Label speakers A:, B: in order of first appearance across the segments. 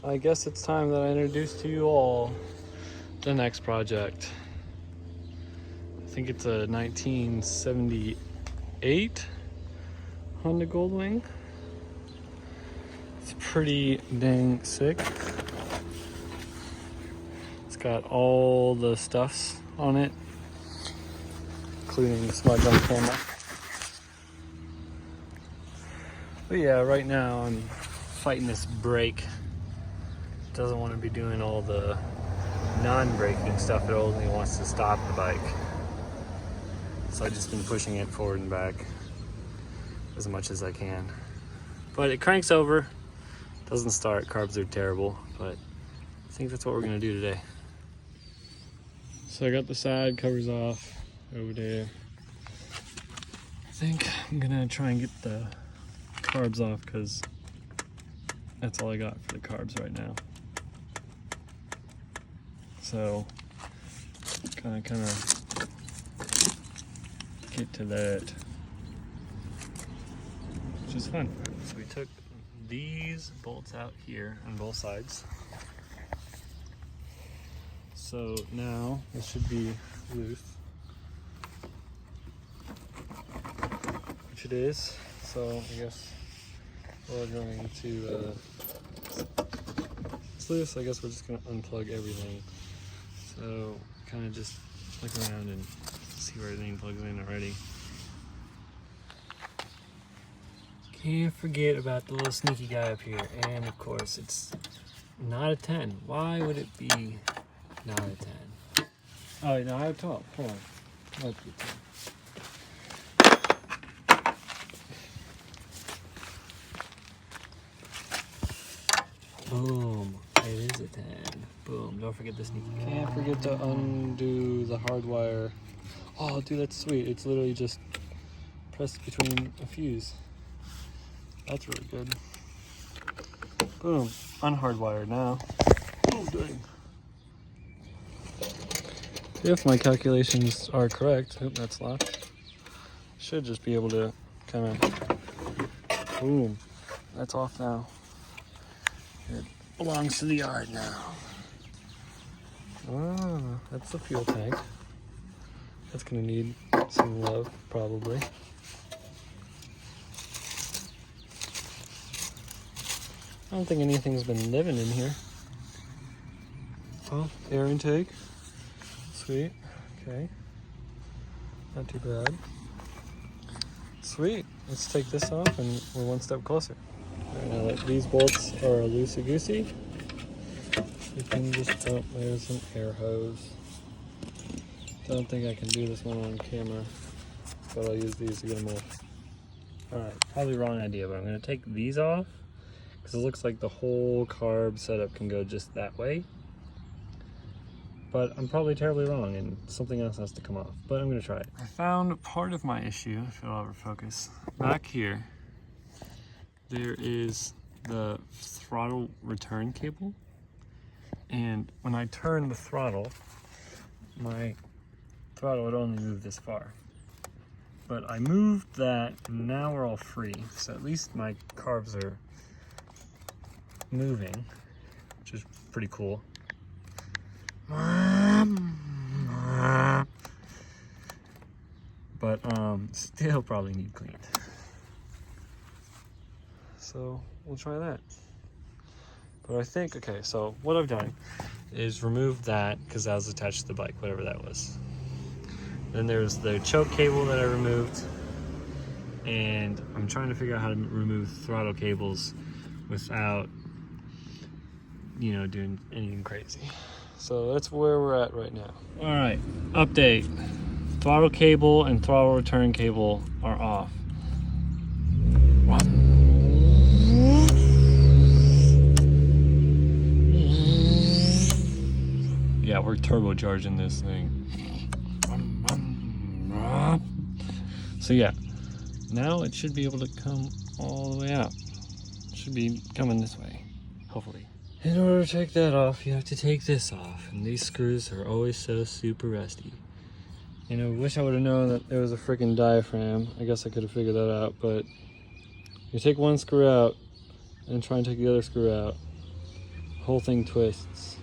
A: I guess it's time that I introduce to you all the next project. I think it's a 1978 Honda Goldwing. It's pretty dang sick. It's got all the stuffs on it, including the smudge on camera. But yeah, right now I'm fighting this brake. It doesn't want to be doing all the non-braking stuff. It only wants to stop the bike. So I've just been pushing it forward and back as much as I can. But it cranks over, doesn't start. Carbs are terrible, but I think that's what we're gonna do today. So I got the side covers off over there. I think I'm gonna try and get the carbs off because that's all I got for the carbs right now. So kind of get to that, which is fun. So we took these bolts out here on both sides. So now this should be loose, which it is. So I guess we're going to, it's loose, I guess we're just going to unplug everything. So kind of just look around and see where everything plugs in already. Can't forget about the little sneaky guy up here. And of course it's not a 10. Why would it be not a 10? Oh, no, I have 12. Hold on. Might be 10. Boom. It is a 10. Boom. Don't forget the sneaky guy. Can't forget to undo the hard wire. Oh, dude, that's sweet. It's literally just pressed between a fuse. That's really good. Boom. Unhardwired now. Oh, dang. If my calculations are correct, oop, that's locked. Should just be able to kind of, boom. That's off now. It belongs to the yard now. Ah, that's the fuel tank. That's gonna need some love, probably. I don't think anything's been living in here. Oh, air intake. Sweet. Okay. Not too bad. Sweet. Let's take this off and we're one step closer. Alright, now that these bolts are loosey-goosey, you can just, oh, there's an air hose. Don't think I can do this one on camera, but I'll use these to get them off. Alright, probably wrong idea, but I'm going to take these off because it looks like the whole carb setup can go just that way. But I'm probably terribly wrong and something else has to come off, but I'm going to try it. I found part of my issue, if it'll ever focus. Back here, there is the throttle return cable. And when I turn the throttle, my throttle would only move this far. But I moved that, and now we're all free. So at least my carbs are moving, which is pretty cool. But still probably need cleaned. So we'll try that. But I think, okay, so what I've done is remove that because that was attached to the bike, whatever that was. Then there's the choke cable that I removed, and I'm trying to figure out how to remove throttle cables without, you know, doing anything crazy. So that's where we're at right now. All right, update. Throttle cable and throttle return cable are off. Yeah, we're turbocharging this thing. So yeah, now it should be able to come all the way out. It should be coming this way, hopefully. In order to take that off, you have to take this off. And these screws are always so super rusty. You know, wish I would have known that there was a freaking diaphragm. I guess I could have figured that out, but you take one screw out and try and take the other screw out. whole thing twists.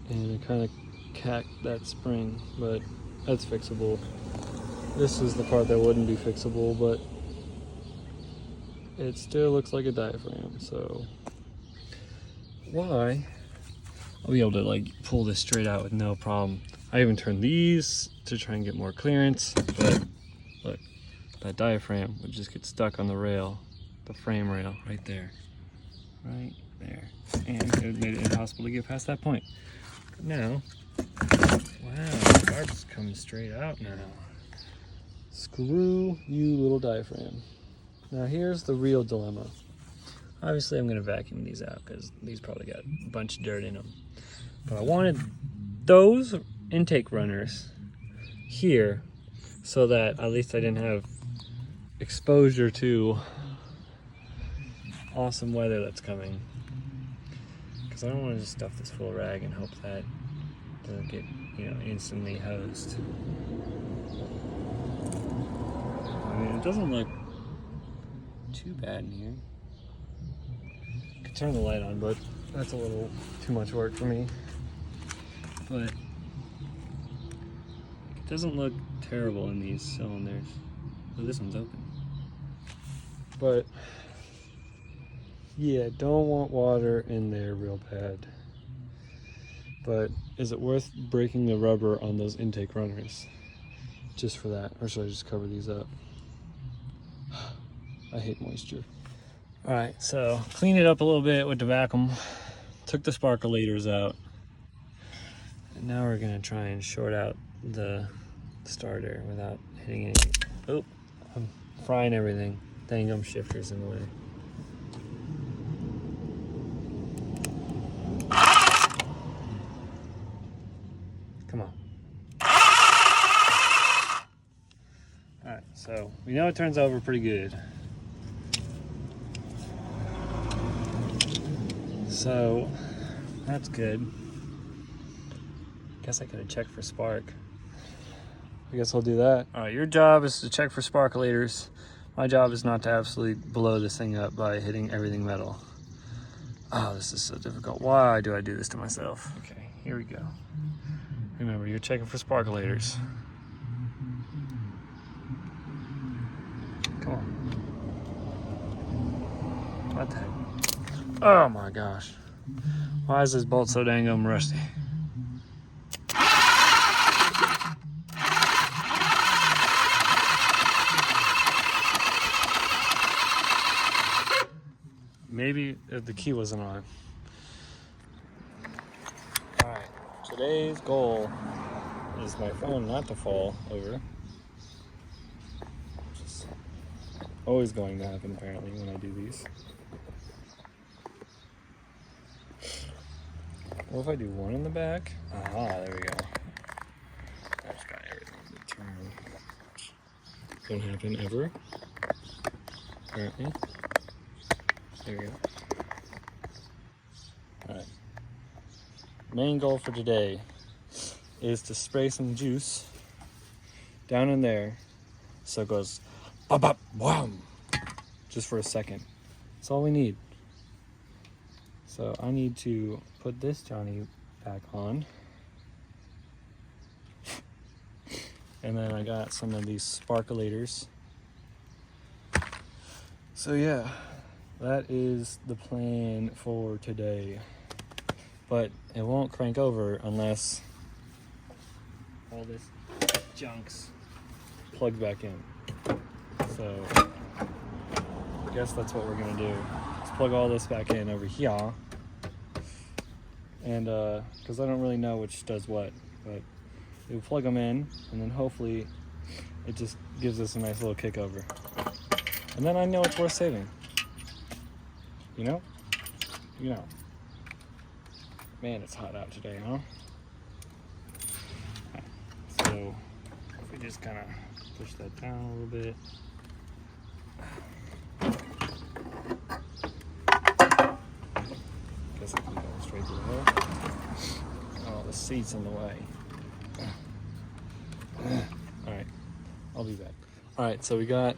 A: And I kind of cacked that spring, but that's fixable. This is the part that wouldn't be fixable, but it still looks like a diaphragm, so why? I'll be able to like pull this straight out with no problem. I even turned these to try and get more clearance, but look, that diaphragm would just get stuck on the rail, the frame rail right there, and it made it impossible to get past that point. But now, wow, the barb's coming straight out now. Screw you, little diaphragm. Now here's the real dilemma. Obviously I'm gonna vacuum these out because these probably got a bunch of dirt in them. But I wanted those intake runners here so that at least I didn't have exposure to awesome weather that's coming. Because I don't want to just stuff this full of rag and hope that doesn't get, instantly hosed. I mean, it doesn't look too bad in here. I could turn the light on, but that's a little too much work for me. But it doesn't look terrible in these cylinders. Oh, this one's open. But yeah, don't want water in there real bad. But is it worth breaking the rubber on those intake runners just for that? Or should I just cover these up? I hate moisture. All right, so clean it up a little bit with the vacuum. Took the sparkulators out. And now we're gonna try and short out the starter without hitting anything. Oh, I'm frying everything. Dang shifter's in the way. Come on. All right, so we know it turns over pretty good. So that's good. Guess I could have checked for spark. I guess I'll do that. All right, your job is to check for sparkulators. My job is not to absolutely blow this thing up by hitting everything metal. Oh, this is so difficult. Why do I do this to myself? Okay, here we go. Remember, you're checking for sparkulators. Come on. What the heck? Oh my gosh. Why is this bolt so dang rusty? Maybe if the key wasn't on. Alright, today's goal is my phone not to fall over. Which is always going to happen apparently when I do these. What if I do one in the back? Aha, there we go. I just got everything to turn. Don't happen ever. Apparently. There we go. Alright. Main goal for today is to spray some juice down in there so it goes bop bop wham just for a second. That's all we need. So I need to put this Johnny back on. And then I got some of these sparkulators. So yeah, that is the plan for today. But it won't crank over unless all this junk's plugged back in. So I guess that's what we're gonna do. Let's plug all this back in over here. And because I don't really know which does what, but we'll plug them in and then hopefully it just gives us a nice little kick over. And then I know it's worth saving. You know? You know. Man, it's hot out today, huh? So, if we just kind of push that down a little bit. Guess I can go straight through the hole. Oh, the seat's in the way. Alright, I'll be back. Alright, so we got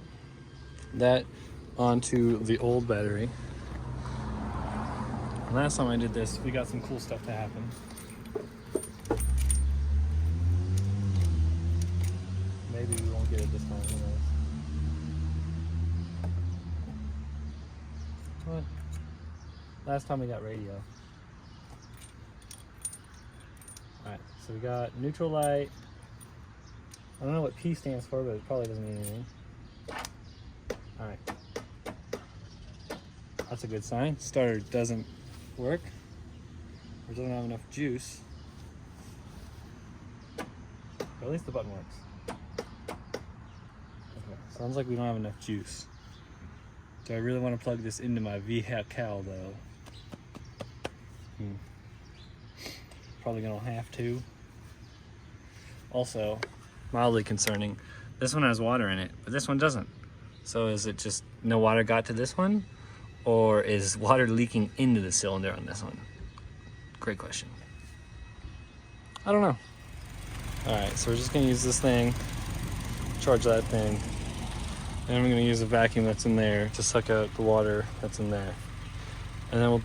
A: that onto the old battery. And last time I did this, we got some cool stuff to happen. Maybe we won't get it this time, who knows. What? Last time we got radio. Alright, so we got neutral light. I don't know what P stands for, but it probably doesn't mean anything. Alright. That's a good sign. Starter doesn't work. Or doesn't have enough juice. But at least the button works. Okay, sounds like we don't have enough juice. Do I really want to plug this into my vehicle though? Probably gonna have to. Also, mildly concerning, this one has water in it, but this one doesn't. So is it just no water got to this one? Or is water leaking into the cylinder on this one? Great question. I don't know. Alright, so we're just gonna use this thing, charge that thing, and I'm gonna use a vacuum that's in there to suck out the water that's in there. And then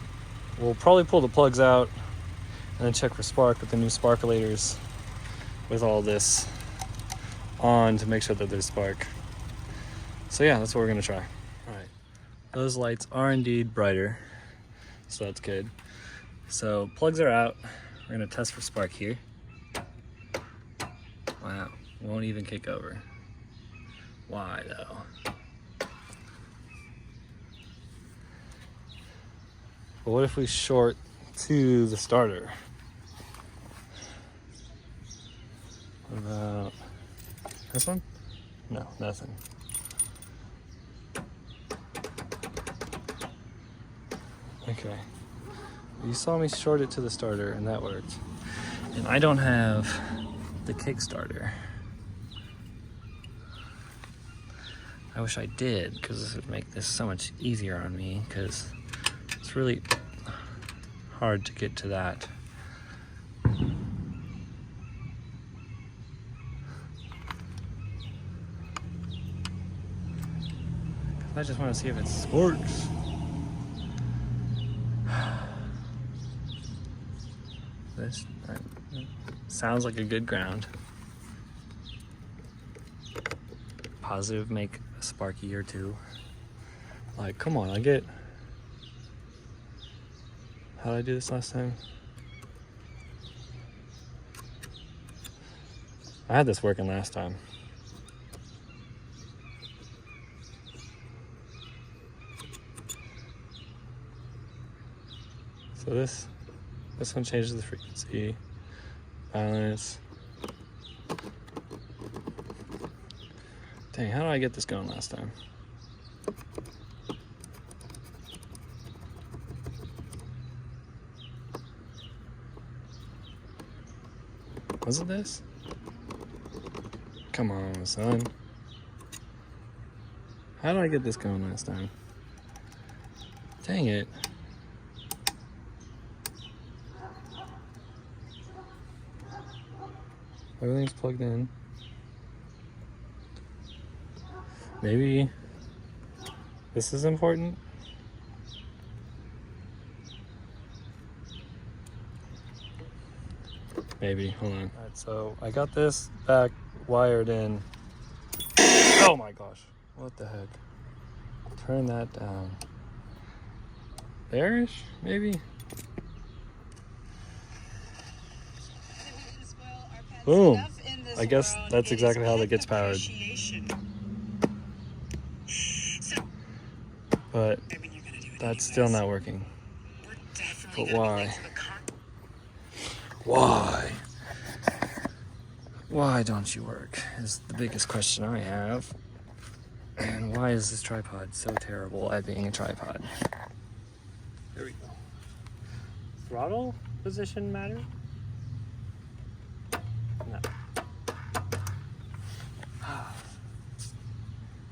A: we'll probably pull the plugs out and then check for spark with the new sparkulators with all this on to make sure that there's spark. So yeah, that's what we're gonna try. Alright, those lights are indeed brighter, so that's good. So plugs are out. We're gonna test for spark here. Wow, won't even kick over. Why though? But what if we short to the starter? What about this one? No, nothing. Okay. You saw me short it to the starter and that worked. And I don't have the Kickstarter. I wish I did, because this would make this so much easier on me, because it's really hard to get to that. I just want to see if it works. This sounds like a good ground. Positive make a sparky or two. Like, come on, how did I do this last time? I had this working last time. So this one changes the frequency, balance. Dang, how did I get this going last time? Was it this? Come on, son. How did I get this going last time? Dang it. Everything's plugged in. Maybe this is important. Maybe, hold on. All right, so I got this back wired in. Oh my gosh, what the heck? Turn that down. There-ish, maybe? Boom. I guess that's exactly how that gets powered. But that's still not working. But why? Why? Why don't you work? Is the biggest question I have. And why is this tripod so terrible at being a tripod? There we go. Throttle position matter? No.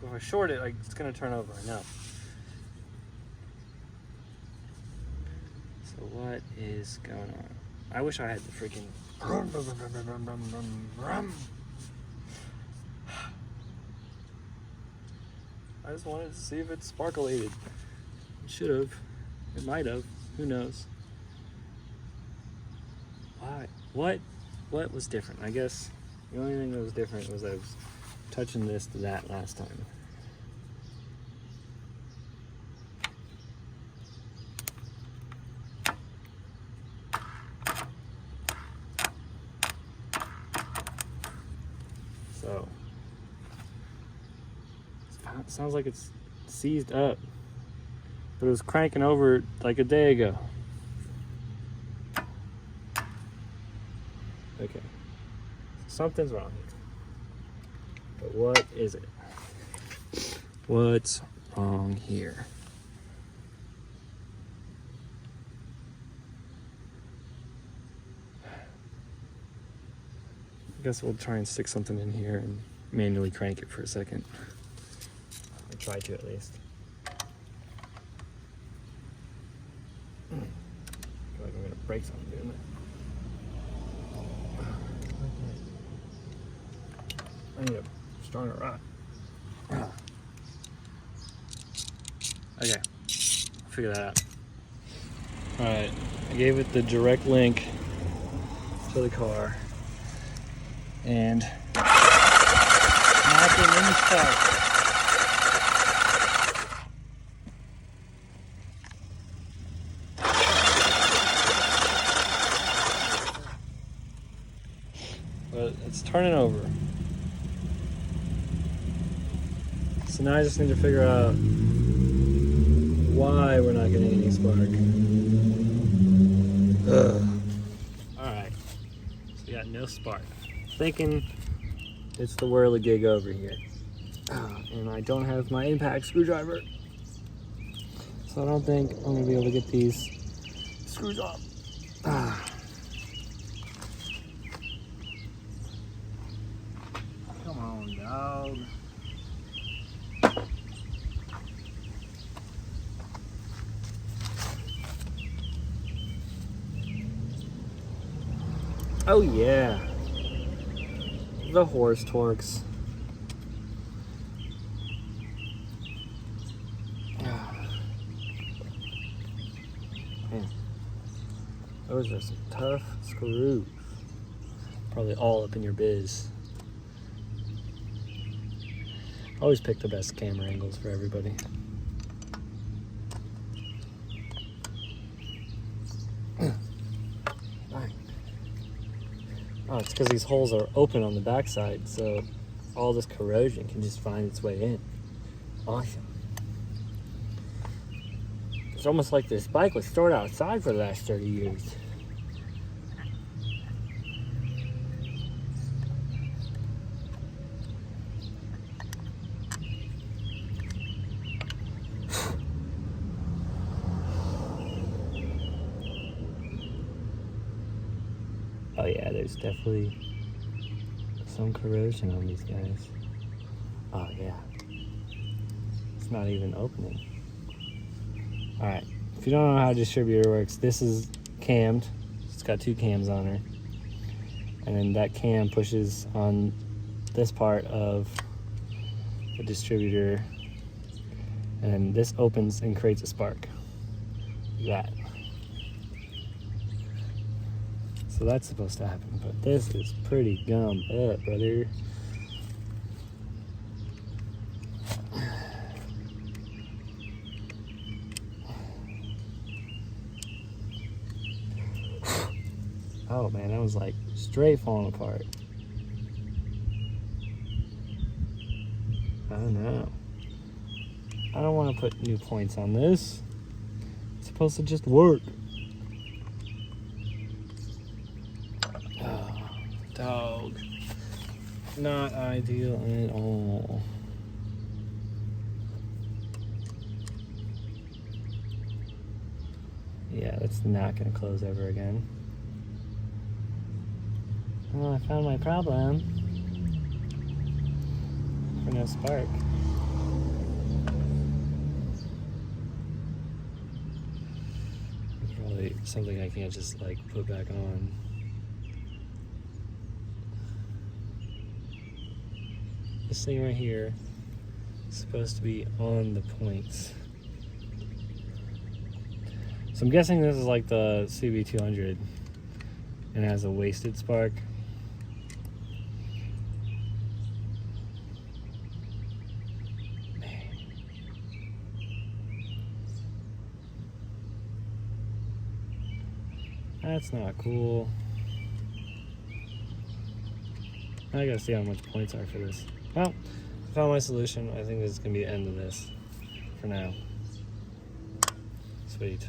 A: If I short it, it's gonna turn over, I know. So what is going on? I wish I had the freaking... I just wanted to see if it sparkulated. It should have. It might have. Who knows? Why? What was different? I guess the only thing that was different was I was touching this to that last time. So, it sounds like it's seized up, but it was cranking over like a day ago. Okay, something's wrong here. But what is it? What's wrong here? I guess we'll try and stick something in here and manually crank it for a second. Or try to, at least. I feel like I'm gonna break something doing that. I need a stronger rod. Okay, I'll figure that out. Alright, I gave it the direct link to the car. And not getting any spark. But it's turning over. So now I just need to figure out why we're not getting any spark. Alright, so we got no spark. Thinking it's the whirligig over here. And I don't have my impact screwdriver. So I don't think I'm gonna be able to get these screws off. Come on, dog. Oh yeah. The horse torques. Man, those are some tough screws. Probably all up in your biz. Always pick the best camera angles for everybody. Oh, it's because these holes are open on the backside, so all this corrosion can just find its way in. Awesome. It's almost like this bike was stored outside for the last 30 years. Oh yeah, there's definitely some corrosion on these guys. Oh yeah. It's not even opening. Alright, if you don't know how a distributor works, this is cammed. It's got two cams on her. And then that cam pushes on this part of the distributor. And then this opens and creates a spark. Like that. So that's supposed to happen, but this is pretty gummed up, brother. Oh man, that was like straight falling apart. I don't know. I don't want to put new points on this. It's supposed to just work. Dog. Not ideal at all. Yeah, that's not gonna close ever again. Well, I found my problem. For no spark. It's probably something I can't just like put back on. This thing right here is supposed to be on the points. So I'm guessing this is like the CB200 and it has a wasted spark. Man. That's not cool. I gotta see how much points are for this. Well, I found my solution. I think this is gonna be the end of this for now. Sweet.